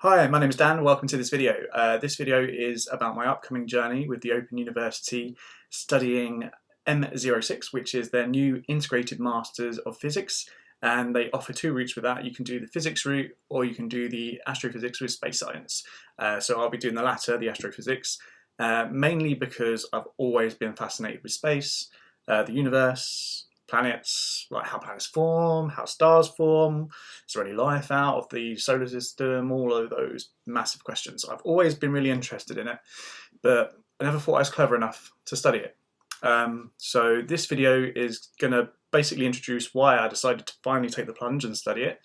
Hi, my name is Dan. Welcome to this video. This video is about my upcoming journey with the Open University studying M06, which is their new Integrated Masters of Physics. And they offer two routes with that. You can do the physics route or you can do the astrophysics with space science. So I'll be doing the latter, the astrophysics, mainly because I've always been fascinated with space, the universe, planets, like how planets form, how stars form, is there any life out of the solar system, all of those massive questions. I've always been really interested in it, but I never thought I was clever enough to study it. So this video is going to basically introduce why I decided to finally take the plunge and study it.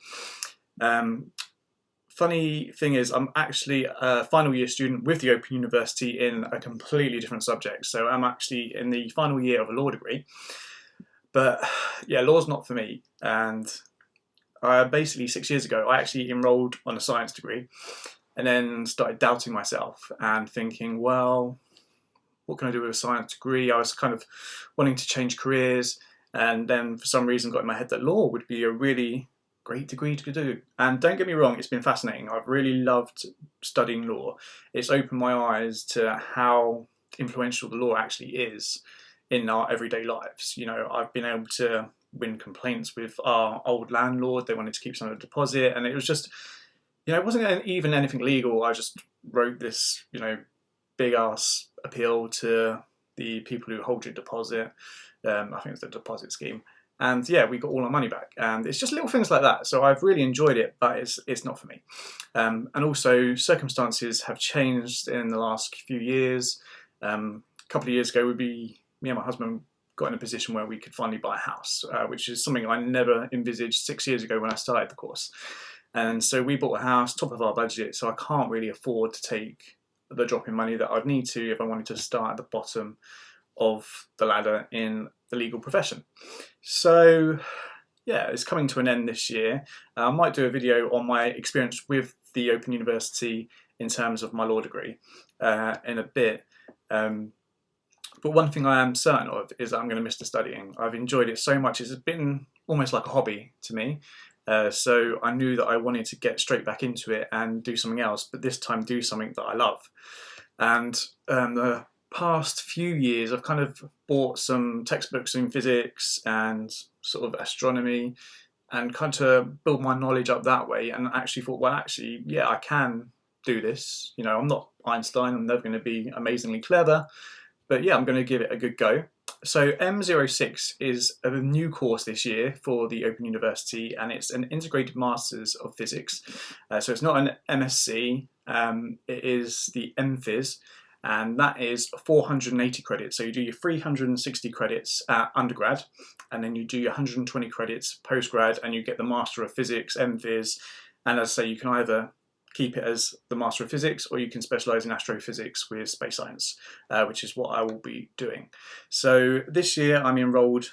Funny thing is, I'm actually a final year student with the Open University in a completely different subject. So I'm actually in the final year of a law degree. But yeah, law's not for me. And basically 6 years ago, I actually enrolled on a science degree and then started doubting myself and thinking, well, what can I do with a science degree? I was kind of wanting to change careers, and then for some reason got in my head that law would be a really great degree to do. And don't get me wrong, it's been fascinating. I've really loved studying law. It's opened my eyes to how influential the law actually is in our everyday lives. You know, I've been able to win complaints with our old landlord. They wanted to keep some of the deposit, and it was just, you know, it wasn't even anything legal. I just wrote this, you know, big ass appeal to the people who hold your deposit. I think it's the deposit scheme. And yeah, we got all our money back. And it's just little things like that. So I've really enjoyed it, but it's not for me. And also circumstances have changed in the last few years. A couple of years ago, me and my husband got in a position where we could finally buy a house, which is something I never envisaged 6 years ago when I started the course. And so we bought a house, top of our budget, so I can't really afford to take the drop in money that I'd need to if I wanted to start at the bottom of the ladder in the legal profession. So yeah, it's coming to an end this year. I might do a video on my experience with the Open University in terms of my law degree in a bit. But one thing I am certain of is that I'm going to miss the studying. I've enjoyed it so much. It's been almost like a hobby to me. So I knew that I wanted to get straight back into it and do something else, but this time do something that I love. And the past few years, I've kind of bought some textbooks in physics and sort of astronomy and kind of build my knowledge up that way, and actually thought, well, actually, yeah, I can do this. You know, I'm not Einstein. I'm never going to be amazingly clever. But yeah, I'm going to give it a good go. So M06 is a new course this year for the Open University, and it's an Integrated Masters of Physics. So it's not an MSc, it is the MPhys, and that is 480 credits. So you do your 360 credits at undergrad, and then you do your 120 credits postgrad, and you get the Master of Physics, MPhys, and as I say, you can either keep it as the Master of Physics, or you can specialise in astrophysics with space science, which is what I will be doing. So this year I'm enrolled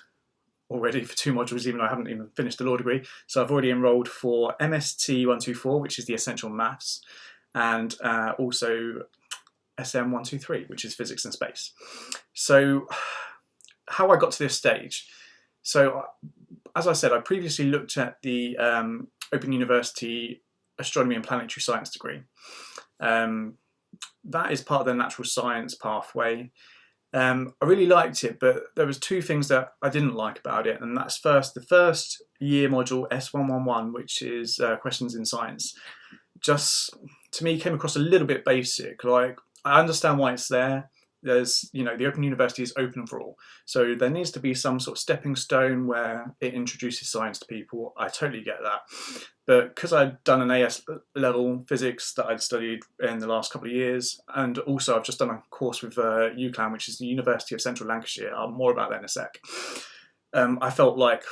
already for 2 modules, even though I haven't even finished the law degree. So I've already enrolled for MST 124, which is the essential maths, and also SM 123, which is physics and space. So how I got to this stage. So as I said, I previously looked at the Open University Astronomy and Planetary Science degree. That is part of the natural science pathway. I really liked it, but there was two things that I didn't like about it, and that's first, the first year module S111, which is questions in science, just to me came across a little bit basic. Like, I understand why it's there. There's, you know, the Open University is open for all. So there needs to be some sort of stepping stone where it introduces science to people. I totally get that. But because I'd done an AS level physics that I'd studied in the last couple of years, and also I've just done a course with UCLan, which is the University of Central Lancashire. More about that in a sec. I felt like,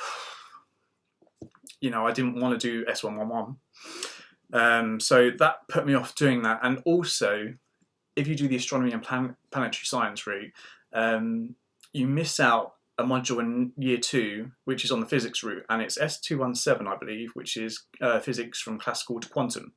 you know, I didn't want to do S111. So that put me off doing that. And also, if you do the astronomy and planetary science route, you miss out a module in year 2, which is on the physics route, and it's S217, I believe, which is physics from classical to quantum,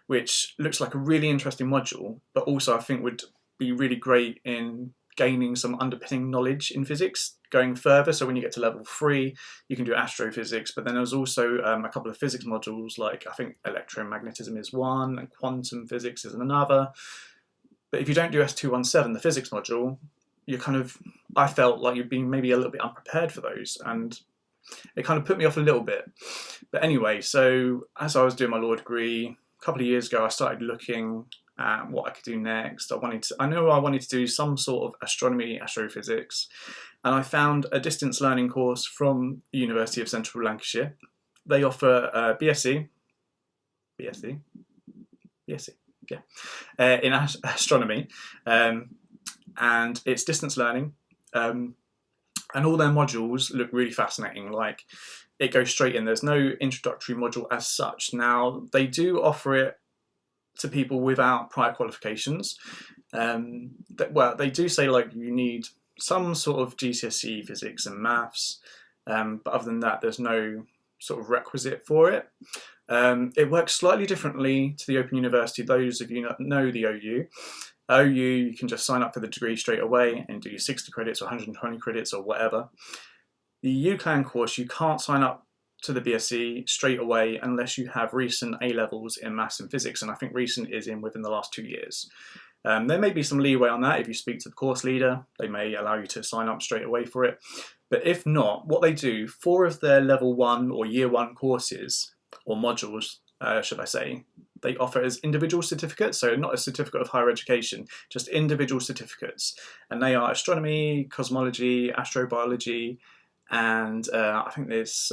which looks like a really interesting module, but also I think would be really great in gaining some underpinning knowledge in physics, going further. So when you get to level 3, you can do astrophysics, but then there's also a couple of physics modules, like I think electromagnetism is one and quantum physics is another. But if you don't do S217, the physics module, you're kind of, I felt like you'd been maybe a little bit unprepared for those, and it kind of put me off a little bit. But anyway, so as I was doing my law degree, a couple of years ago, I started looking at what I I could do next. I knew I wanted to do some sort of astronomy, astrophysics, and I found a distance learning course from the University of Central Lancashire. They offer BSc, in astronomy, and it's distance learning, and all their modules look really fascinating. Like, it goes straight in. There's no introductory module as such. Now, they do offer it to people without prior qualifications. Well, they do say like you need some sort of GCSE physics and maths, but other than that, there's no sort of requisite for it. It works slightly differently to the Open University. Those of you that know the OU, you can just sign up for the degree straight away and do 60 credits or 120 credits or whatever. The UCLan course, you can't sign up to the BSc straight away unless you have recent A-levels in maths and physics, and I think recent is within the last 2 years. There may be some leeway on that. If you speak to the course leader, they may allow you to sign up straight away for it. But if not, what they do, 4 of their level 1 or year 1 courses, or modules, should I say, they offer as individual certificates, so not a certificate of higher education, just individual certificates. And they are astronomy, cosmology, astrobiology, and I think there's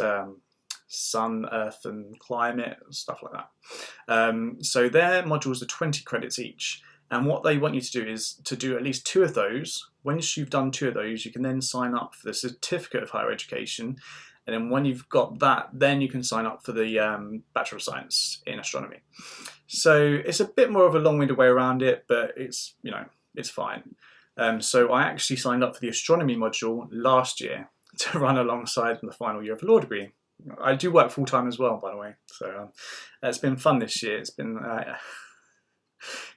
sun, earth and climate, stuff like that. So their modules are 20 credits each. And what they want you to do is to do at least 2 of those. Once you've done 2 of those, you can then sign up for the certificate of higher education. And then when you've got that, then you can sign up for the Bachelor of Science in Astronomy. So it's a bit more of a long-winded way around it, but it's, you know, it's fine. So I actually signed up for the astronomy module last year to run alongside the final year of the law degree. I do work full-time as well, by the way. So it's been fun this year. It's been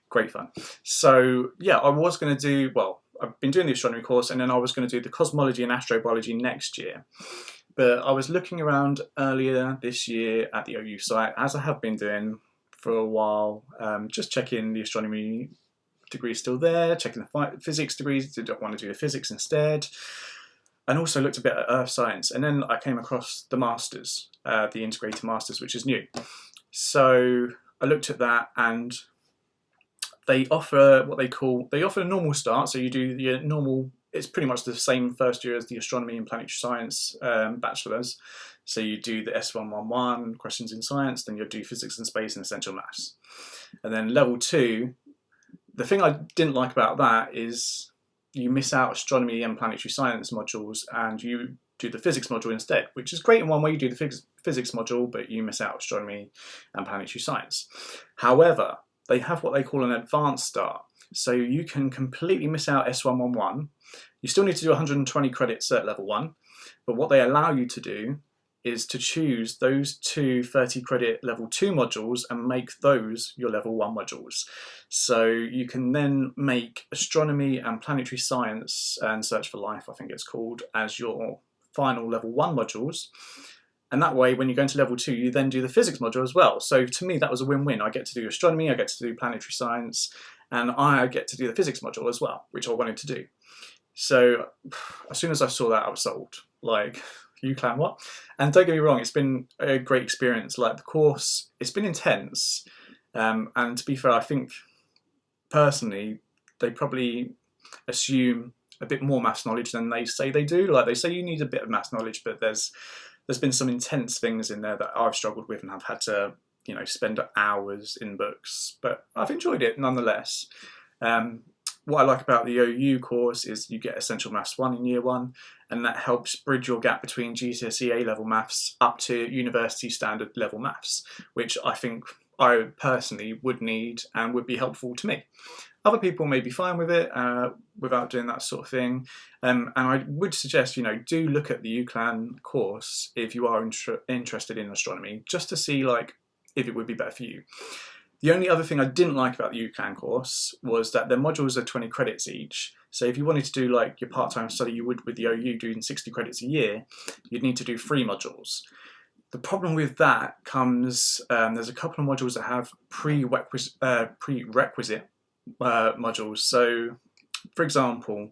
great fun. So yeah, I was going to do, well, I've been doing the astronomy course, and then I was going to do the cosmology and astrobiology next year. But I was looking around earlier this year at the OU site, as I have been doing for a while, just checking the astronomy degree is still there, checking the physics degrees, did I want to do the physics instead, and also looked a bit at earth science. And then I came across the masters, the integrated masters, which is new. So I looked at that, and they offer what they offer a normal start. So you do your normal, it's pretty much the same first year as the astronomy and planetary science bachelors. So you do the S111, questions in science, then you'll do physics and space and essential maths. And then level 2, the thing I didn't like about that is you miss out astronomy and planetary science modules, and you do the physics module instead, which is great in one way. You do the physics module, but you miss out astronomy and planetary science. However, they have what they call an advanced start. So you can completely miss out S111. You still need to do 120 credits at level 1, but what they allow you to do is to choose those 2 30 credit level 2 modules and make those your level 1 modules. So you can then make astronomy and planetary science and search for life, I think it's called, as your final level 1 modules. And that way, when you go into level 2, you then do the physics module as well. So to me, that was a win-win. I get to do astronomy, I get to do planetary science, and I get to do the physics module as well, which I wanted to do. So as soon as I saw that, I was sold. Like, UCLan, what? And don't get me wrong, it's been a great experience. Like, the course, it's been intense. And to be fair, I think personally, they probably assume a bit more maths knowledge than they say they do. Like, they say you need a bit of maths knowledge, but there's been some intense things in there that I've struggled with and have had to, you know, spend hours in books. But I've enjoyed it nonetheless. What I like about the OU course is you get Essential Maths 1 in year 1, and that helps bridge your gap between GCSE A-level maths up to university standard level maths, which I think I personally would need and would be helpful to me. Other people may be fine with it without doing that sort of thing. And I would suggest, you know, do look at the UCLan course if you are interested in astronomy, just to see like if it would be better for you. The only other thing I didn't like about the UCLan course was that their modules are 20 credits each. So if you wanted to do like your part-time study you would with the OU doing 60 credits a year, you'd need to do 3 modules. The problem with that comes, there's a couple of modules that have prerequisite modules. So for example,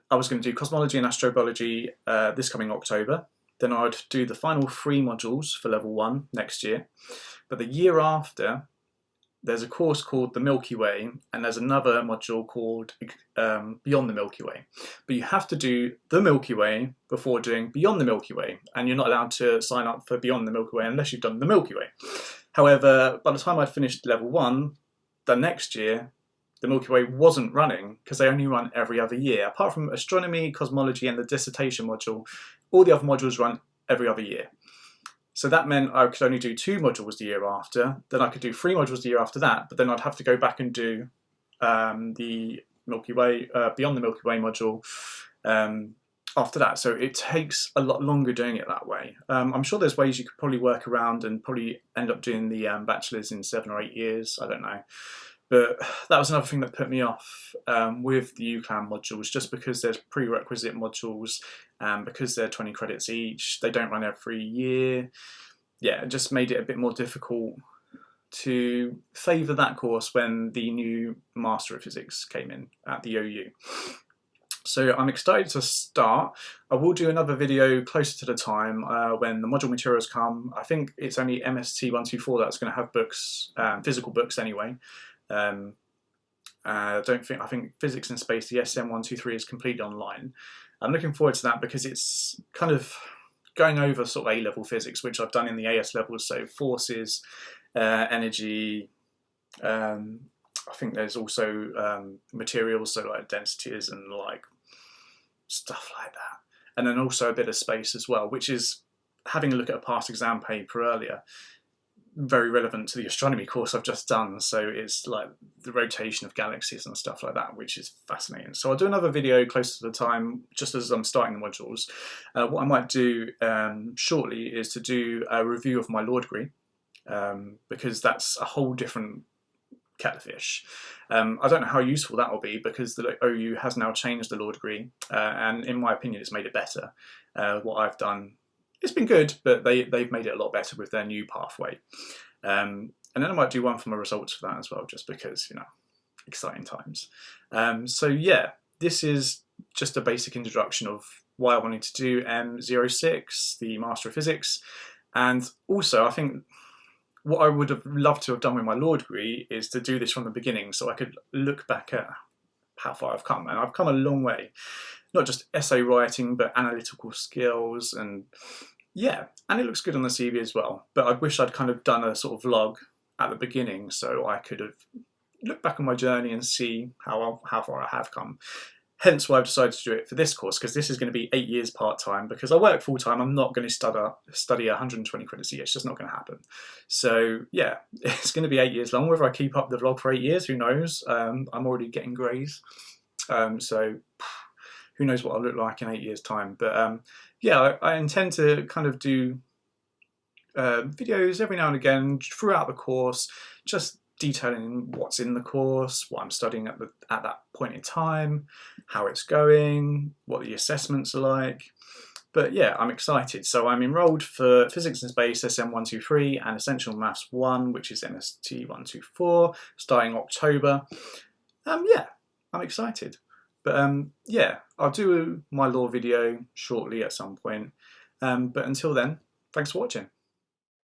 I was going to do cosmology and astrobiology this coming October. Then I'd do the final 3 modules for level 1 next year. But the year after, there's a course called the Milky Way, and there's another module called Beyond the Milky Way. But you have to do the Milky Way before doing Beyond the Milky Way, and you're not allowed to sign up for Beyond the Milky Way unless you've done the Milky Way. However, by the time I'd finished level 1, the next year, the Milky Way wasn't running because they only run every other year. Apart from astronomy, cosmology, and the dissertation module, all the other modules run every other year. So that meant I could only do 2 modules the year after, then I could do 3 modules the year after that, but then I'd have to go back and do the Milky Way, Beyond the Milky Way module after that. So it takes a lot longer doing it that way. I'm sure there's ways you could probably work around and probably end up doing the bachelor's in 7 or 8 years, I don't know. But that was another thing that put me off with the UCLan modules, just because there's prerequisite modules, because they're 20 credits each, they don't run every year. Yeah, it just made it a bit more difficult to favour that course when the new Master of Physics came in at the OU. So I'm excited to start. I will do another video closer to the time when the module materials come. I think it's only MST 124 that's going to have books, physical books anyway. I think Physics in Space, the SM123, is completely online. I'm looking forward to that because it's kind of going over sort of A-level physics, which I've done in the AS levels, so forces, energy, I think there's also materials, so like densities and like stuff like that. And then also a bit of space as well, which is, having a look at a past exam paper earlier, very relevant to the astronomy course I've just done. So it's like the rotation of galaxies and stuff like that, which is fascinating. So I'll do another video closer to the time, just as I'm starting the modules. What I might do shortly is to do a review of my law degree, because that's a whole different kettle of fish. I don't know how useful that will be, because the OU has now changed the law degree, and in my opinion it's made it better. What I've done, it's been good, but they've made it a lot better with their new pathway. And then I might do one for my results for that as well, just because, you know, exciting times. So yeah, this is just a basic introduction of why I wanted to do M06, the Master of Physics. And also, I think what I would have loved to have done with my law degree is to do this from the beginning, so I could look back at how far I've come. And I've come a long way. Not just essay writing, but analytical skills, and yeah, and it looks good on the CV as well. But I wish I'd kind of done a sort of vlog at the beginning, so I could have looked back on my journey and see how far I have come. Hence why I've decided to do it for this course, because this is going to be 8 years part-time, because I work full-time. I'm not going to study 120 credits a year. It's just not going to happen. So yeah, it's going to be 8 years long. Whether I keep up the vlog for 8 years, who knows? I'm already getting greys. So who knows what I'll look like in 8 years' time. But yeah, I intend to kind of do videos every now and again throughout the course, just detailing what's in the course, what I'm studying at that point in time, how it's going, what the assessments are like. But yeah, I'm excited. So I'm enrolled for Physics in Space SM123 and Essential Maths 1, which is MST 124, starting October. Yeah, I'm excited. But yeah, I'll do my law video shortly at some point. But until then, thanks for watching.